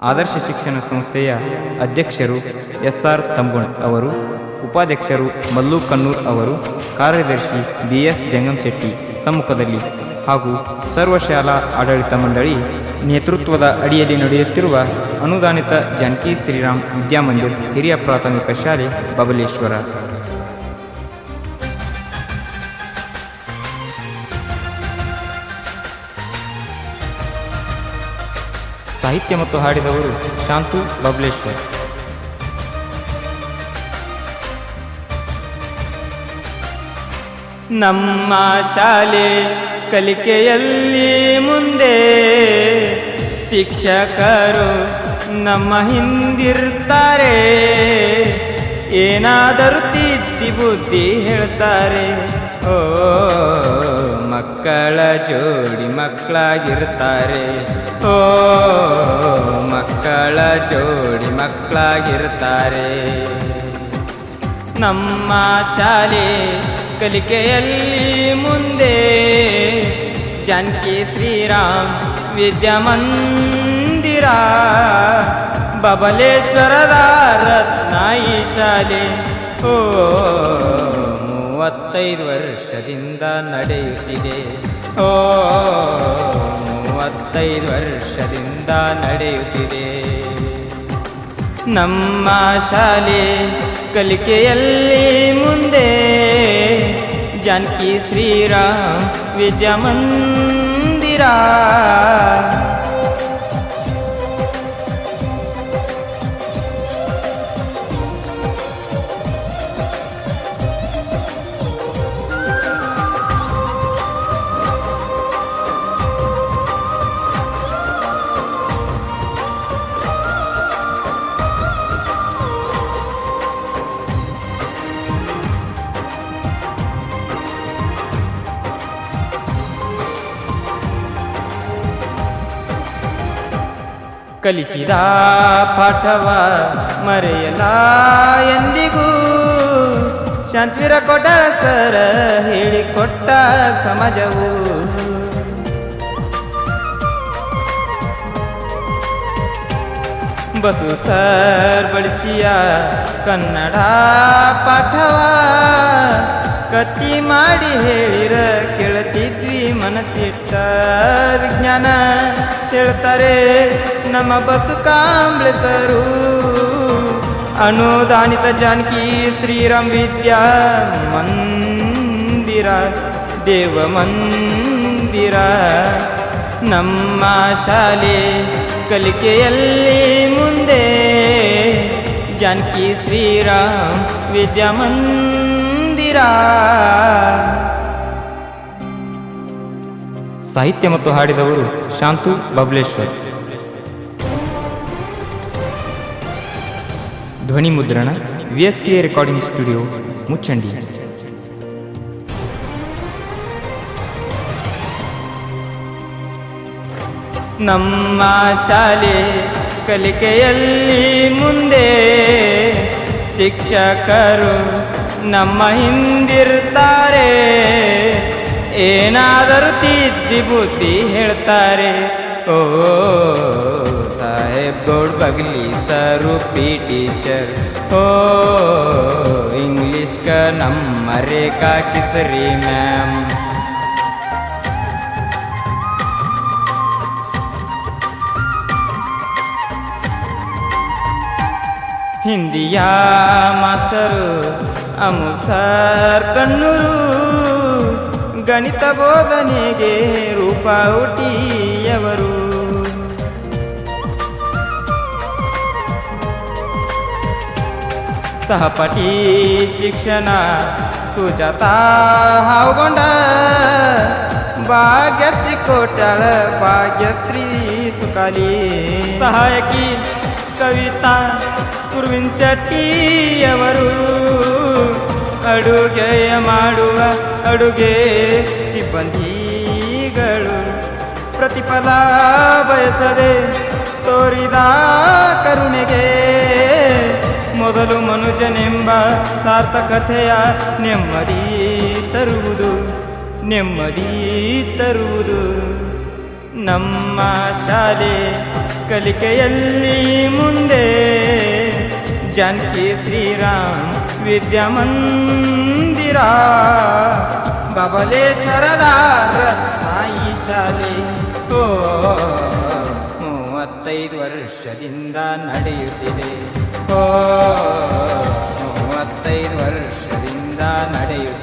ಆದರ್ಶ ಶಿಕ್ಷಣ ಸಂಸ್ಥೆಯ ಅಧ್ಯಕ್ಷರು ಎಸ್.ಆರ್. ತಂಬುಣ್ ಅವರು, ಉಪಾಧ್ಯಕ್ಷರು ಮಲ್ಲು ಕನ್ನೂರ್ ಅವರು, ಕಾರ್ಯದರ್ಶಿ ಬಿ.ಎಸ್. ಜಂಗಮಶೆಟ್ಟಿ ಸಮ್ಮುಖದಲ್ಲಿ ಹಾಗೂ ಸರ್ವಶಾಲಾ ಆಡಳಿತ ಮಂಡಳಿ ನೇತೃತ್ವದ ಅಡಿಯಲ್ಲಿ ನಡೆಯುತ್ತಿರುವ ಅನುದಾನಿತ ಜಾನಕಿ ಶ್ರೀರಾಮ್ ವಿದ್ಯಾಮಂದಿರ್ ಹಿರಿಯ ಪ್ರಾಥಮಿಕ ಶಾಲೆ ಬಬಲೇಶ್ವರ ಸಾಹಿತ್ಯ ಮತ್ತು ಹಾಡಿದವರು ಶಾಂತು ಬಬಲೇಶ್ವರ್. ನಮ್ಮ ಶಾಲೆ ಕಲಿಕೆಯಲ್ಲಿ ಮುಂದೆ ಶಿಕ್ಷಕರು ನಮ್ಮ ಹಿಂದಿರ್ತಾರೆ, ಏನಾದರೂ ತಿದ್ದಿ ಬುದ್ಧಿ ಹೇಳ್ತಾರೆ. ಓ ಮಕ್ಕಳ ಜೋಡಿ ಮಕ್ಕಳಾಗಿರ್ತಾರೆ, ಓ ಮಕ್ಕಳ ಜೋಡಿ ಮಕ್ಕಳಾಗಿರ್ತಾರೆ. ನಮ್ಮ ಶಾಲೆ ಕಲಿಕೆಯಲ್ಲಿ ಮುಂದೆ ಜಾನಕಿ ಶ್ರೀರಾಮ್ ವಿದ್ಯಾಮಂದಿರ ಬಬಲೇಶ್ವರದ ರತ್ನ ಈ ಶಾಲೆ. ಓ 35 ವರ್ಷದಿಂದ ನಡೆಯುತ್ತಿದೆ, ಓ 35 ವರ್ಷದಿಂದ ನಡೆಯುತ್ತಿದೆ. ನಮ್ಮ ಶಾಲೆ ಕಲಿಕೆಯಲ್ಲಿ ಮುಂದೆ ಜಾನಕಿ ಶ್ರೀರಾಮ್ ವಿದ್ಯಾಮಂದಿರ. ಕಲಿಸಿದ ಪಾಠವ ಮರೆಯಲ ಎಂದಿಗೂ, ಶಾಂತವೀರ ಕೊಟ್ಟಾಳ ಸರ ಹೇಳಿಕೊಟ್ಟ ಸಮಾಜವು. ಬಸು ಸರ್ ಬಳಿಸಿಯ ಕನ್ನಡ ಪಾಠವ ಕತ್ತಿ ಮಾಡಿ ಹೇಳಿರ ಕೇಳ್ತಿದ್ವಿ ಮನಸ್ಸಿಟ್ಟ. ವಿಜ್ಞಾನ ಹೇಳ್ತಾರೆ ನಮ್ಮ ಬಸು ಕಾಂಬ್ಳೆ ಸರು, ಅನುದಾನಿತ ಜಾನಕಿ ಶ್ರೀರಾಮ್ ವಿದ್ಯಾ ಮಂದಿರ ದೇವ ಮಂದಿರ. ನಮ್ಮ ಶಾಲೆ ಕಲಿಕೆಯಲ್ಲಿ ಮುಂದೆ ಜಾನಕಿ ಶ್ರೀರಾಮ್ ವಿದ್ಯಾಮಂದಿರ. ಸಾಹಿತ್ಯ ಮತ್ತು ಹಾಡಿದವರು ಶಾಂತು ಬಬಲೇಶ್ವರ್. ಧ್ವನಿ ಮುದ್ರಣ ವಿಎಸ್ಕೆ ರೆಕಾರ್ಡಿಂಗ್ ಸ್ಟುಡಿಯೋ ಮುಚ್ಚಂಡಿ. ನಮ್ಮ ಶಾಲೆ ಕಲಿಕೆಯಲ್ಲಿ ಮುಂದೆ ಶಿಕ್ಷಕರು ನಮ್ಮ ಹಿಂದಿರ್ತಾರೆ, ಏನಾದರೂ ತಿದ್ದಿ ಬುದ್ಧಿ ಹೇಳ್ತಾರೆ. ಓ Saheb Gowd Bagli sir P teacher, ಓ ಇಂಗ್ಲಿಷ್ ಕ ನಮ್ಮ ರೇಖಾ ಕಿಸರಿ ಮ್ಯಾಮ್. ಹಿಂದಿಯ ಮಾಸ್ಟರು ಅಮೂಲ್ ಸರ್ ಕಣ್ಣೂರು, ಗಣಿತ ಬೋಧನೆಗೆ ರೂಪ ಹುಟ್ಟಿಯವರು. ಸಹಪಾಠಿ ಶಿಕ್ಷಣ ಸುಜಾತಾ ಹಾವಗೊಂಡ, ಭಾಗ್ಯಶ್ರೀ ಕೋಟ್ಯಾಳ ಭಾಗ್ಯಶ್ರೀ ಸುಕಾಲಿ. ಸಹಾಯಕಿ ಕವಿತಾ ಕುರ್ವಿನ್ ಶೆಟ್ಟಿಯವರು, ಅಡುಗೆಯ ಮಾಡುವ ಅಡುಗೆ ಸಿಬ್ಬಂದಿಗಳು. ಪ್ರತಿಫಲ ಬಯಸದೆ ತೋರಿದ ಕರುಣೆಗೆ ಮೊದಲು ಮನುಜನೆಂಬ ಸಾರ್ಥಕತೆಯ ನೆಮ್ಮದಿ ತರುವುದು, ನೆಮ್ಮದಿ ತರುವುದು. ನಮ್ಮ ಶಾಲೆ ಕಲಿಕೆಯಲ್ಲಿ ಮುಂದೆ ಜಾನಕಿ ಶ್ರೀರಾಮ್ ವಿದ್ಯಾಮಂದಿರ ಬಬಲೇಶ್ವರದ ತಾಯಿ ಶಾಲೆ 35 ವರ್ಷದಿಂದ ನಡೆಯುತ್ತಿದೆ 35 ವರ್ಷದಿಂದ ನಡೆಯುತ್ತಿದೆ